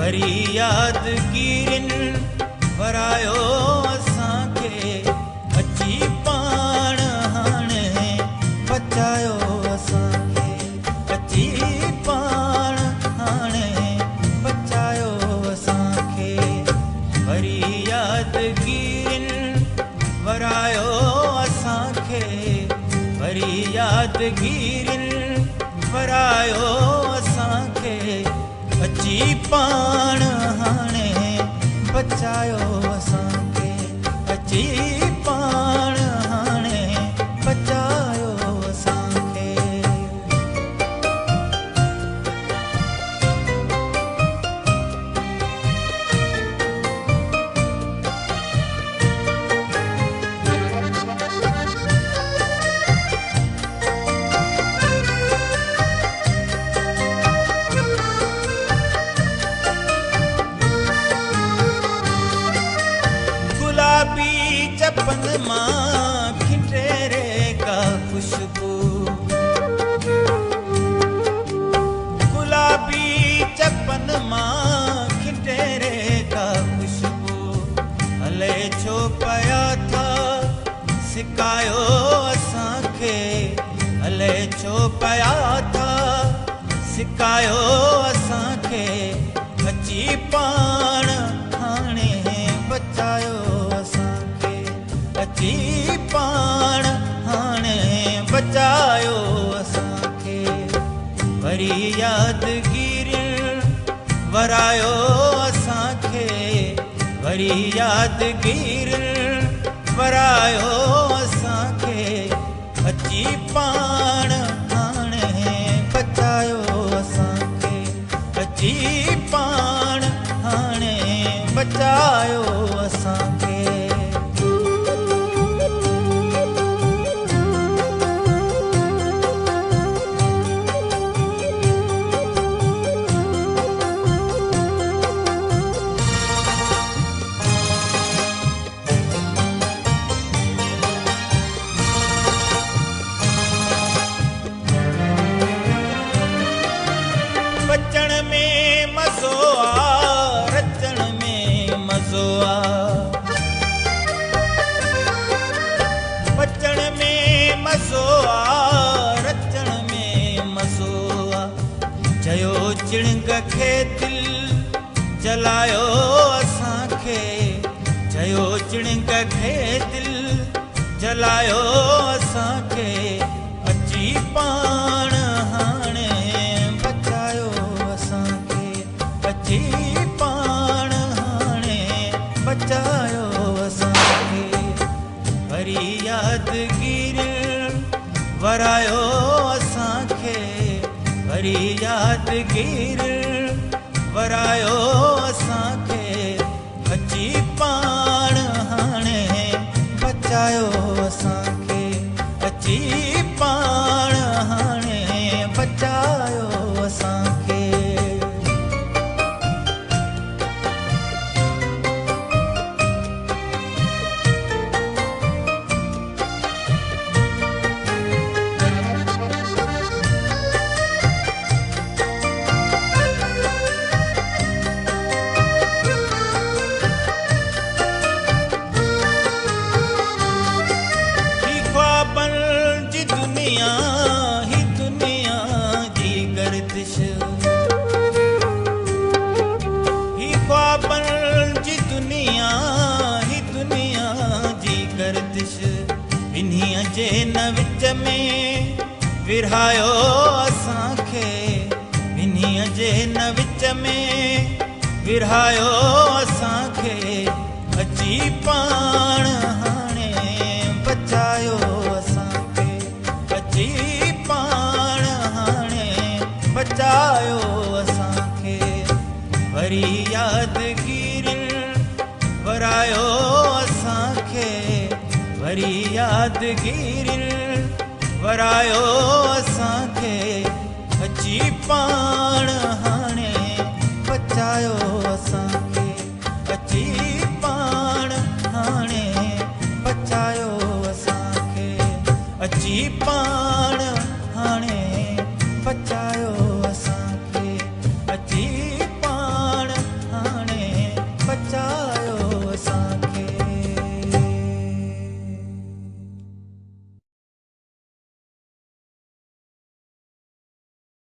वरी यादगिरिन वरायो असांखे अची पाण हाणे बचायो असांखे अची पाण हाणे बचायो असांखे वरी यादगिरिन वरायो असांखे वरी यादगिरिन वरायो असांखे अची पाण हाणे बचायो असांखे अची पाण हाणे बचायो असांखे चपन मां खिंचे रे का खुशबू गुलाबी चपन मां खिंचे रे का खुशबू हले छो पया था सिकायो असांखे हले छो पया था सिकायो असांखे अची पाण हाणे बचायो अची पाण हाणे बचायो असांखे वरी यादगिरिन वरायो असांखे वरी यादगिरिन वरायो असांखे अची पाण हाणे बचायो असांखे अची पाण हाणे बचायो असांखे बचण में मज़ो आ रचण में मज़ो आ बचण में मज़ो आ रचण में मज़ो आ चयो चिणग खे दिल जलायो असांखे चयो चिणग खे दिल जलायो असांखे अची पाण हाणे अची पाण हाणे बचायो असांखे वरी यादगिरिन वरायो असांखे वरी यादगिरिन वरायो असांखे अची पाण हाणे बचायो असांखे अची पाण हाणे बचायो असांखे ही दुनिया जी गर्दिश ही ख्वाबन जी दुनिया जी गर्दिश इन्हीं जे न विच में विरहायो असांखे इन्हीं जे न विच में विरहायो असांखे अची पाण हाणे बचायो असांखे अची पाण हाणे बचायो असांखे वरी यादगिरिन वरायो असांखे वरी यादगिरिन वरायो असांखे अची पाण हाणे बचायो असांखे अची पाण हाणे बचायो असांखे अची पाण